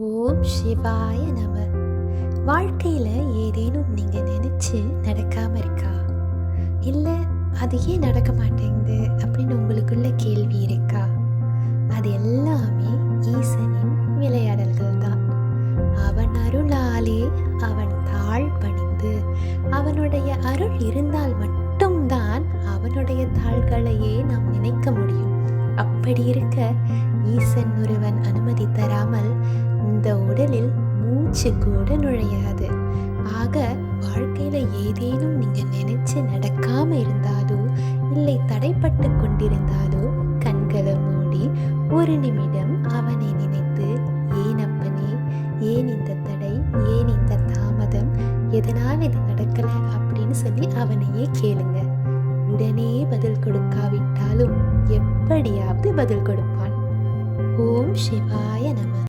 ஓம் சிவாய நம. வாழ்க்கையில ஏதேனும் நீங்க நினைச்சு நடக்காம இருக்கா? இல்ல அது ஏன் நடக்க மாட்டேங்குது அப்படின்னு உங்களுக்குள்ள கேள்வி இருக்கா? அது எல்லாமே ஈசனின் விளையாடல்கள் தான். அவன் அருளாலே அவன் தாழ் பணிந்து அவனுடைய அருள் இருந்தால் மட்டும்தான் அவனுடைய தாள்களையே நாம் நினைக்க முடியும். அப்படி இருக்க ஈசன் ஒருவன் அனுமதி தராமல் இந்த உடலில் மூச்சு கூட நுழையாது. ஆக வாழ்க்கையில ஏதேனும் நீங்க நினைச்சு நடக்காம இருந்தாலோ இல்லை தடைப்பட்டு கொண்டிருந்தாலோ கண்களை மூடி ஒரு நிமிடம் அவனை நினைத்து, ஏன் அப்பனே, ஏன் இந்த தடை, ஏன் இந்த தாமதம், எதனால் இது நடக்கல அப்படின்னு சொல்லி அவனையே கேளுங்க. உடனே பதில் கொடுக்காவிட்டாலும் எப்படியாவது பதில் கொடுப்பான். ஓம் சிவாய